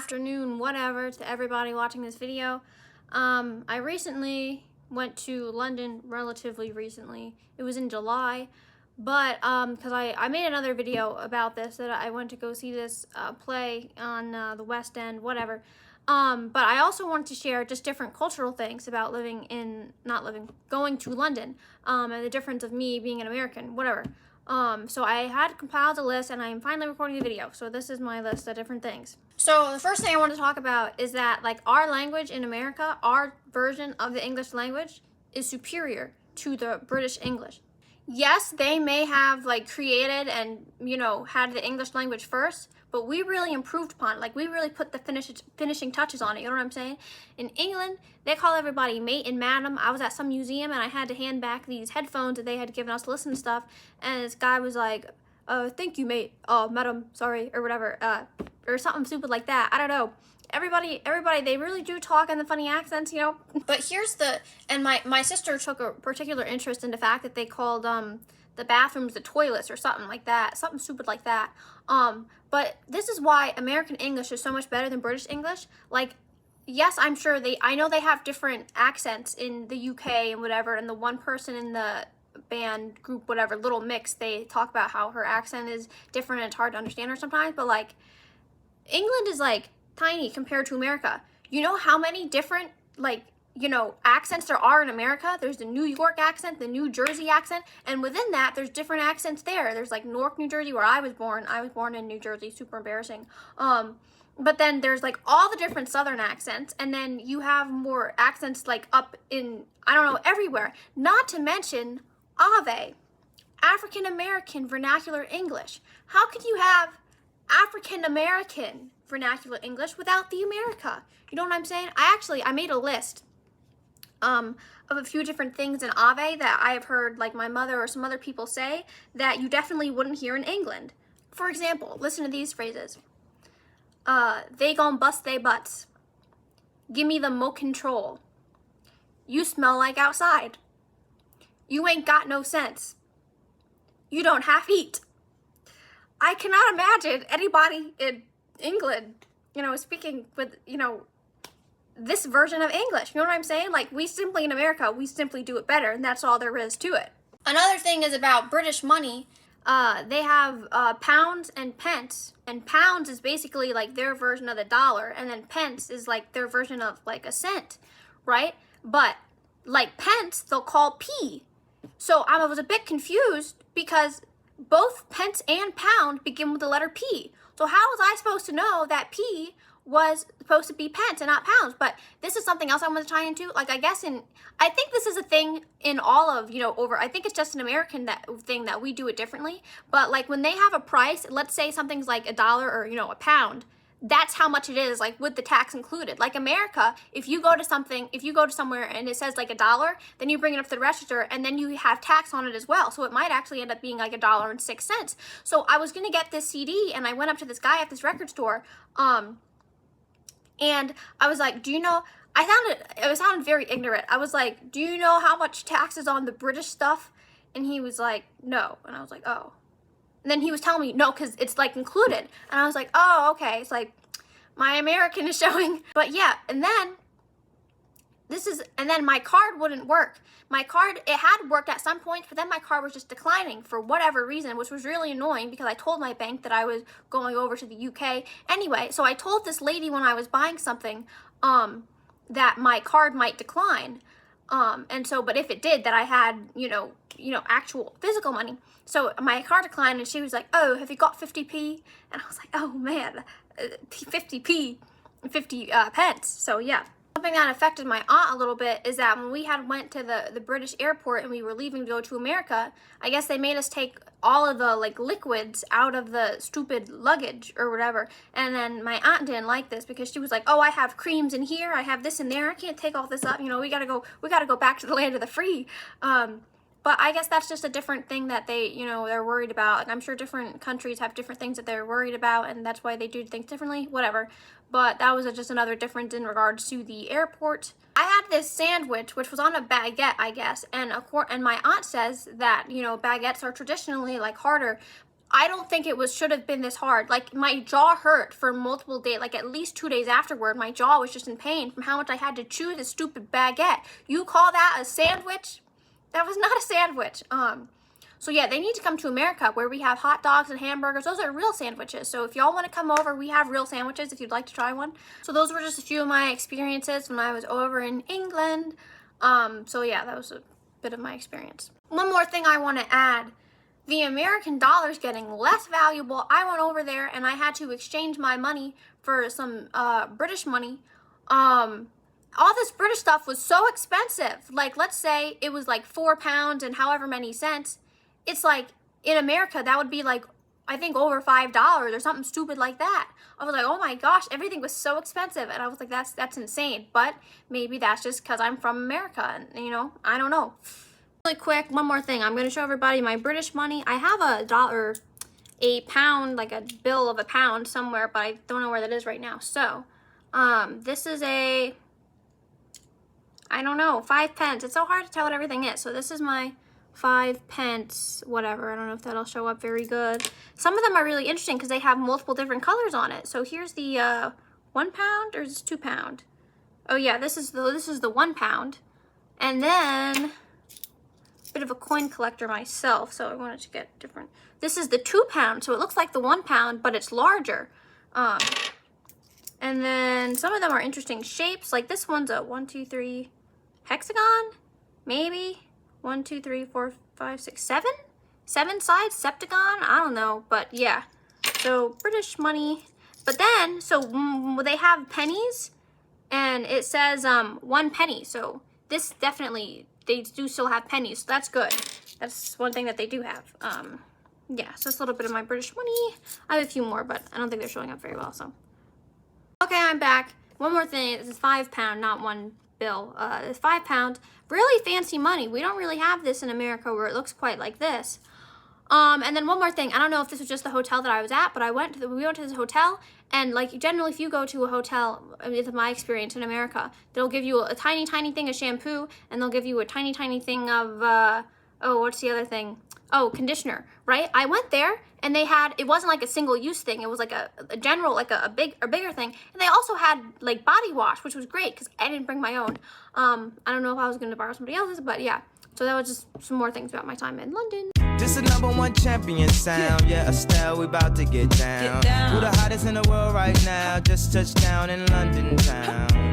afternoon, whatever, to everybody watching this video. I recently went to London, relatively recently. It was in July, but because I made another video about this, that I went to go see this play on the West End, whatever. But I also wanted to share just different cultural things about going to London, and the difference of me being an American, whatever. So I had compiled a list, and I am finally recording the video. So this is my list of different things. So the first thing I want to talk about is that, like, our language in America, our version of the English language is superior to the British English. Yes, they may have, like, created and, had the English language first, but we really improved upon it. Like, we really put the finishing touches on it, you know what I'm saying? In England, they call everybody mate and madam. I was at some museum, and I had to hand back these headphones that they had given us to listen to stuff, and this guy was like, thank you, mate, madam, sorry, or whatever, or something stupid like that. I don't know. Everybody, they really do talk in the funny accents, But here's and my sister took a particular interest in the fact that they called the bathrooms the toilets or something like that, something stupid like that. But this is why American English is so much better than British English. Like, yes, I'm sure I know they have different accents in the UK and whatever, and the one person in the band group, whatever, Little Mix, they talk about how her accent is different and it's hard to understand her sometimes, but like, England is like tiny compared to America. You know how many different, accents there are in America? There's the New York accent, the New Jersey accent, and within that, there's different accents there. There's like Newark, New Jersey, where I was born. I was born in New Jersey, super embarrassing. But then there's like all the different Southern accents, and then you have more accents like up in, I don't know, everywhere. Not to mention AVE, African American Vernacular English. How could you have African American vernacular English without the America? You know what I'm saying? I made a list of a few different things in AVE that I have heard, like, my mother or some other people say that you definitely wouldn't hear in England. For example, listen to these phrases. They gon' bust they butts. Gimme the mo control. You smell like outside. You ain't got no sense. You don't half eat. I cannot imagine anybody in England, speaking with, this version of English. You know what I'm saying? Like, in America, we simply do it better, and that's all there is to it. Another thing is about British money. They have pounds and pence, and pounds is basically like their version of the dollar, and then pence is like their version of like a cent, right? But like pence, they'll call p. So I was a bit confused because both pence and pound begin with the letter P. So how was I supposed to know that P was supposed to be pence and not pounds? But this is something else I want to tie into. Like, I think this is a thing in all of, I think it's just an American thing that we do it differently. But like, when they have a price, let's say something's like $1 or, a pound, that's how much it is, like, with the tax included. Like, America, if you go to somewhere and it says like $1, then you bring it up to the register, and then you have tax on it as well. So it might actually end up being like $1.06. So I was gonna get this CD, and I went up to this guy at this record store, and I was like, do you know, it sounded very ignorant. I was like, do you know how much tax is on the British stuff? And he was like, no. And I was like, oh. And then he was telling me, no, because it's like included. And I was like, oh, okay. It's like, my American is showing. But yeah, and then my card wouldn't work. My card, it had worked at some point, but then my card was just declining for whatever reason, which was really annoying because I told my bank that I was going over to the UK. Anyway, so I told this lady when I was buying something, that my card might decline. But if it did, that I had, actual physical money. So my card declined, and she was like, oh, have you got 50p? And I was like, oh man, 50p, 50 pence. So yeah. Something that affected my aunt a little bit is that when we went to the British airport and we were leaving to go to America, I guess they made us take all of the like liquids out of the stupid luggage or whatever. And then my aunt didn't like this because she was like, oh, I have creams in here, I have this in there, I can't take all this up, we gotta go back to the land of the free. But I guess that's just a different thing that they're worried about. Like, I'm sure different countries have different things that they're worried about, and that's why they do things differently, whatever. But that was just another difference in regards to the airport. I had this sandwich, which was on a baguette, I guess, and my aunt says that, baguettes are traditionally, like, harder. I don't think it should have been this hard. Like, my jaw hurt for multiple days, like at least 2 days afterward. My jaw was just in pain from how much I had to chew this stupid baguette. You call that a sandwich? That was not a sandwich. So yeah, they need to come to America where we have hot dogs and hamburgers. Those are real sandwiches. So if y'all want to come over, we have real sandwiches if you'd like to try one. So those were just a few of my experiences when I was over in England. So yeah, that was a bit of my experience. One more thing I want to add. The American dollar's getting less valuable. I went over there and I had to exchange my money for some British money. All this British stuff was so expensive. Like, let's say it was like £4 and however many cents. It's like, in America, that would be like, I think over $5 or something stupid like that. I was like, oh my gosh, everything was so expensive. And I was like, that's insane. But maybe that's just because I'm from America and, you know, I don't know. Really quick, one more thing. I'm going to show everybody my British money. I have a pound, like a bill of a pound somewhere, but I don't know where that is right now. So, this is I don't know, 5 pence. It's so hard to tell what everything is. So this is my 5 pence, whatever. I don't know if that'll show up very good. Some of them are really interesting because they have multiple different colors on it. So here's the 1 pound, or is this 2 pound? Oh yeah, this is the 1 pound. And then bit of a coin collector myself, so I wanted to get different. This is the 2 pound, so it looks like the 1 pound, but it's larger. And then some of them are interesting shapes. Like this one's a 1, 2, 3 hexagon, maybe 1, 2, 3, 4, 5, 6, 7. 7 sides, septagon. I don't know, but yeah. So British money. But then, so they have pennies, and it says 1 penny. So this definitely. They do still have pennies, so that's good. That's one thing that they do have. Yeah, so it's a little bit of my British money. I have a few more, but I don't think they're showing up very well, so. Okay, I'm back. One more thing, this is 5 pound, not 1 bill. It's 5 pound, really fancy money. We don't really have this in America where it looks quite like this. And then one more thing, I don't know if this was just the hotel that I was at, but we went to this hotel, and like generally if you go to a hotel, I mean, it's my experience in America, they'll give you a tiny thing of shampoo, and they'll give you a tiny thing of, oh, what's the other thing? Oh, conditioner, right? I went there, and they had, it wasn't like a single use thing, it was like a general, like a bigger thing, and they also had like body wash, which was great, because I didn't bring my own. I don't know if I was going to borrow somebody else's, but yeah. So that was just some more things about my time in London. This is #1 champion sound. Yeah, Estelle, we about to get down. Who the hottest in the world right now? Just touched down in London town.